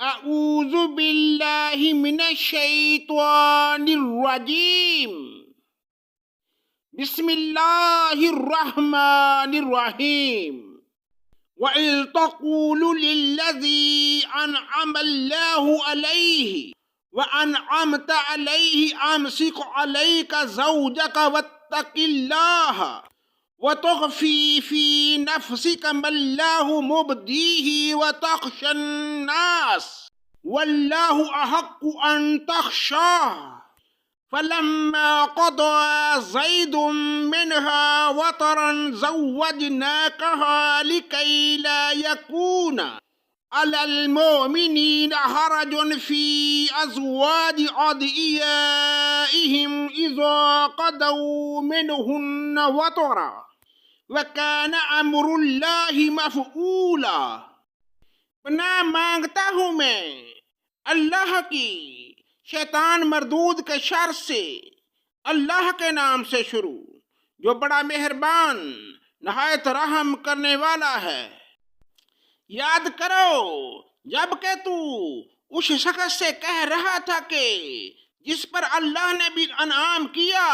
اعوذ باللہ من الشیطان الرجیم بسم اللہ الرحمن الرحیم وَإِذْ تَقُولُ لِلَّذِي أَنْعَمَ اللَّهُ عَلَيْهِ وَأَنْعَمْتَ عَلَيْهِ أَمْسِكْ عَلَيْكَ زَوْجَكَ وَاتَّقِ اللَّهَ وَتُخْفِي فِي نَفْسِكَ مَا اللَّهُ مُبْدِيهِ وَتَخْشَى النَّاسَ وَاللَّهُ أَحَقُّ أَن تَخْشَاهُ فَلَمَّا قَضَى زَيْدٌ مِّنْهَا وَطَرًا زَوَّجْنَاكَهَا لِكَيْ لَا يَكُونَ عَلَى الْمُؤْمِنِينَ حَرَجٌ فِي أَزْوَاجِ أَدْعِيَائِهِمْ إِذَا قَضَوْا مِنْهُنَّ وَطَرًا وَكَانَ أَمْرُ اللَّهِ مَفْعُولًا۔ پناہ مانگتا ہوں میں اللہ کی شیطان مردود کے شر سے، اللہ کے نام سے شروع جو بڑا مہربان نہایت رحم کرنے والا ہے۔ یاد کرو جب کہ تو اس شخص سے کہہ رہا تھا کہ جس پر اللہ نے بھی انعام کیا،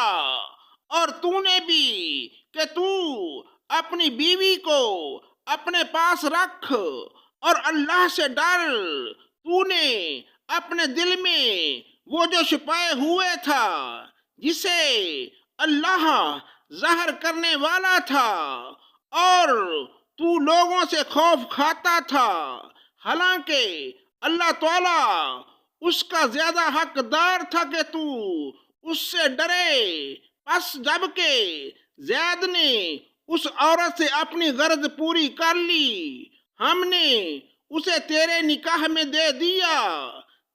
اور تو نے بھی کہ تو اپنی بیوی کو اپنے پاس رکھ اور اللہ سے ڈر۔ تو نے اپنے دل میں وہ جو چھپائے ہوئے تھا جسے اللہ ظاہر کرنے والا تھا، اور تو لوگوں سے خوف کھاتا تھا، حالانکہ اللہ تعالیٰ اس کا زیادہ حقدار تھا کہ تو اس سے ڈرے۔ پس جب کہ زید نے اس عورت سے اپنی غرض پوری کر لی، ہم نے اسے تیرے نکاح میں دے دیا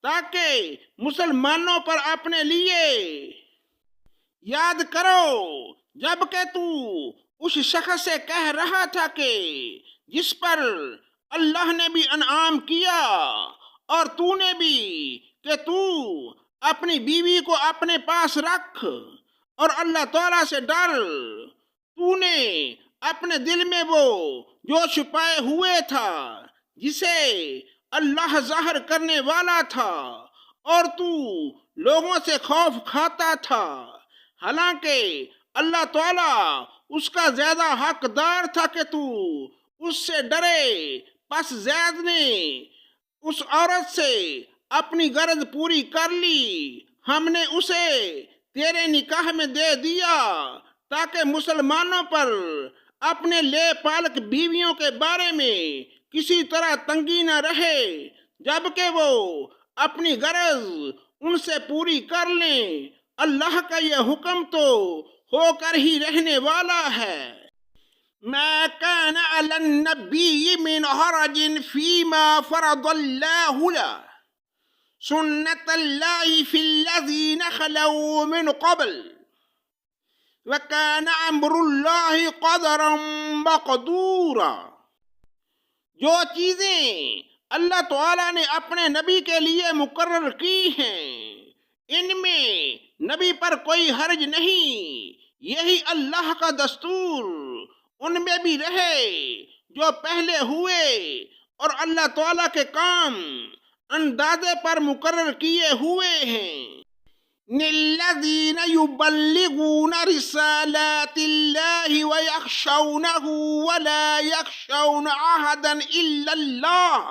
تاکہ مسلمانوں پر اپنے لیے۔ یاد کرو جب کہ تو اس شخص سے کہہ رہا تھا کہ جس پر اللہ نے بھی انعام کیا، اور تو نے بھی کہ تو اپنی بیوی کو اپنے پاس رکھ اور اللہ تعالیٰ سے ڈر۔ تو نے اپنے دل میں وہ جو چھپائے ہوئے تھا جسے اللہ ظاہر کرنے والا تھا، اور تو لوگوں سے خوف کھاتا تھا، حالانکہ اللہ تعالیٰ اس کا زیادہ حقدار تھا کہ تو اس سے ڈرے۔ پس زید نے اس عورت سے اپنی غرض پوری کر لی، ہم نے اسے تیرے نکاح میں دے دیا تاکہ مسلمانوں پر اپنے لے پالک بیویوں کے بارے میں کسی طرح تنگی نہ رہے، جبکہ وہ اپنی غرض ان سے پوری کر لیں۔ اللہ کا یہ حکم تو ہو کر ہی رہنے والا ہے۔ ما كان على النبي من حرج فيما فرض الله له سنة الله في الذين خلوا من قبل وكان أمر الله قدرا مقدورا۔ جو چیزیں اللہ تعالیٰ نے اپنے نبی کے لیے مقرر کی ہیں، ان میں نبی پر کوئی حرج نہیں، یہی اللہ کا دستور ان میں بھی رہے جو پہلے ہوئے، اور اللہ تعالیٰ کے کام اندازے پر مقرر کیے ہوئے ہیں۔ الذین یبلغون رسالات اللہ ویخشونہ ولا یخشون احدا الا اللہ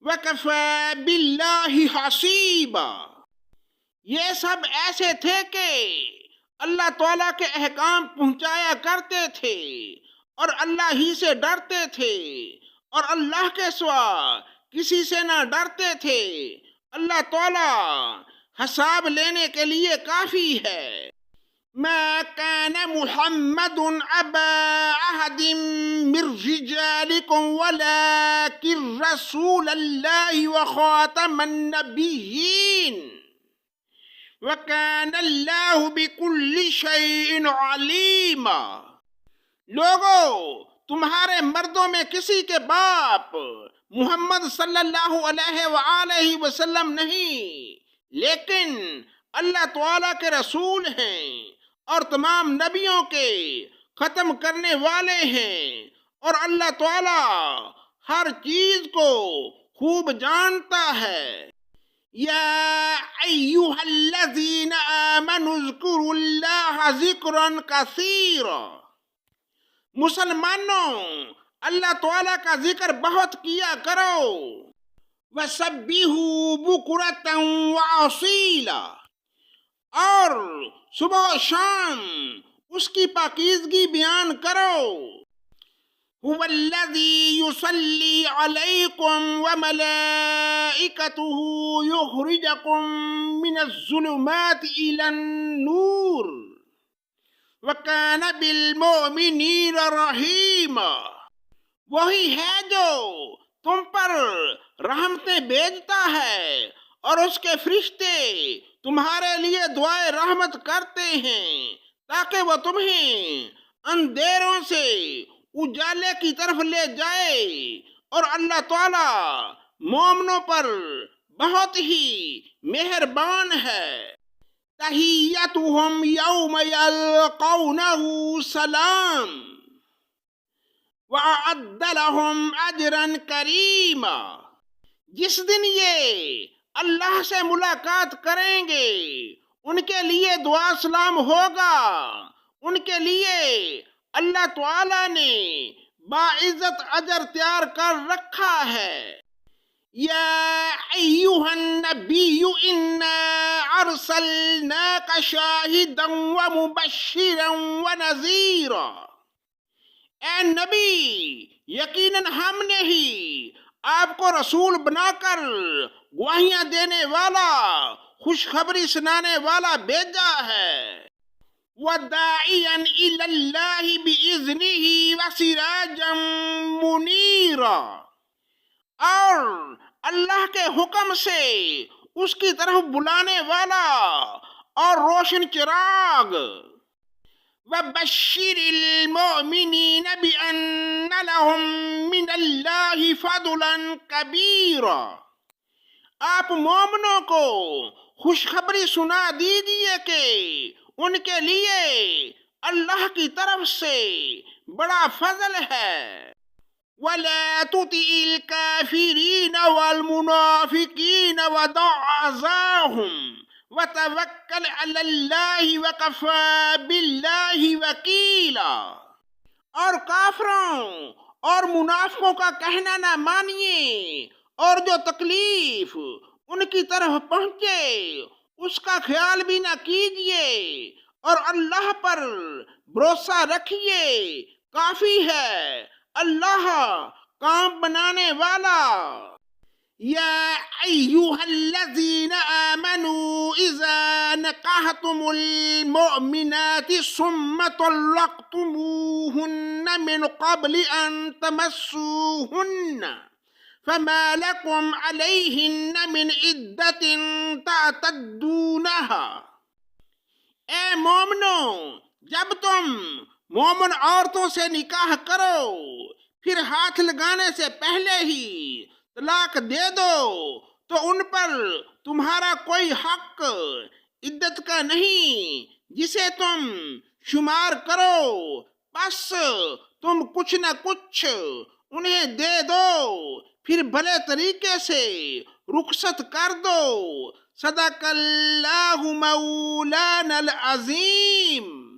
وکفی باللہ حسیبا۔ یہ سب ایسے تھے کہ اللہ تعالیٰ کے احکام پہنچایا کرتے تھے اور اللہ ہی سے ڈرتے تھے، اور اللہ کے سوا کسی سے نہ ڈرتے تھے۔ اللہ تعالیٰ حساب لینے کے لیے کافی ہے۔ ما كان محمد أبا أحد من رجالكم ولكن رسول الله وخاتم النبيين وكان الله بكل شيء عليما۔ لوگو، تمہارے مردوں میں کسی کے باپ محمد صلی اللہ علیہ وآلہ وسلم نہیں، لیکن اللہ تعالیٰ کے رسول ہیں اور تمام نبیوں کے ختم کرنے والے ہیں، اور اللہ تعالیٰ ہر چیز کو خوب جانتا ہے۔ یا ایھا الذین آمنوا اذکروا اللہ ذکرا کثیرا، مسلمانوں اللہ تعالیٰ کا ذکر بہت کیا کرو۔ وسبحوا بکرۃ وأصیلا، اور صبح و شام اس کی پاکیزگی بیان کرو۔ هو الذی یصلی علیکم وملائکتہ یخرجکم من الظلمات الی النور وکان بالمؤمنین رحیما، وہی ہے جو تم پر رحمتیں بھیجتا ہے اور اس کے فرشتے تمہارے لیے دعائے رحمت کرتے ہیں تاکہ وہ تمہیں اندھیروں سے اجالے کی طرف لے جائے، اور اللہ تعالیٰ مومنوں پر بہت ہی مہربان ہے۔ تحیتہم یوم یلقونہ سلام وَأَعَدَّ لَهُمْ أَجْرًا كَرِيمًا، جس دن یہ اللہ سے ملاقات کریں گے ان کے لیے دعا سلام ہوگا، ان کے لیے اللہ تعالیٰ نے باعزت اجر تیار کر رکھا ہے۔ یا ایھا النبی انا ارسلناک شاہدا ومبشرا ونذیرا، اے نبی یقیناً ہم نے ہی آپ کو رسول بنا کر گواہیاں دینے والا، خوشخبری سنانے والا بھیجا ہے۔ وَدَاعِيًا إِلَى اللَّهِ بِإِذْنِهِ وَسِرَاجًا مُنِيرًا، اور اللہ کے حکم سے اس کی طرف بلانے والا اور روشن چراغ۔ وَبَشِّرِ الْمُؤْمِنِينَ بِأَنَّ لَهُم مِّنَ اللَّهِ فَضْلًا كَبِيرًا، آپ مومنوں کو خوشخبری سنا دیجئے کہ ان کے لیے اللہ کی طرف سے بڑا فضل ہے۔ وَلَا تُطِعِ الْكَافِرِينَ وَالْمُنَافِقِينَ وَدَعْ أَذَاهُمْ وَتَوَكَّلْ عَلَى اللَّهِ وَكَفَى بِاللَّهِ وَكِيلًا، اور کافروں اور منافقوں کا کہنا نہ مانیے، اور جو تکلیف ان کی طرف پہنچے اس کا خیال بھی نہ کیجیے، اور اللہ پر بھروسہ رکھیے، کافی ہے اللہ کام بنانے والا۔ یا ایھا الذین آمنوا اذا نکحتم المؤمنات ثم طلقتموہن من قبل ان تمسوہن فما لكم عليهن من عدة تعتدونها، اے مومنو جب تم مومن عورتوں سے نکاح کرو پھر ہاتھ لگانے سے پہلے ہی طلاق دے دو تو ان پر تمہارا کوئی حق عدت کا نہیں جسے تم شمار کرو، پس تم کچھ نہ کچھ انہیں دے دو، پھر بھلے طریقے سے رخصت کر دو۔ صدق اللہ مولانا العظیم۔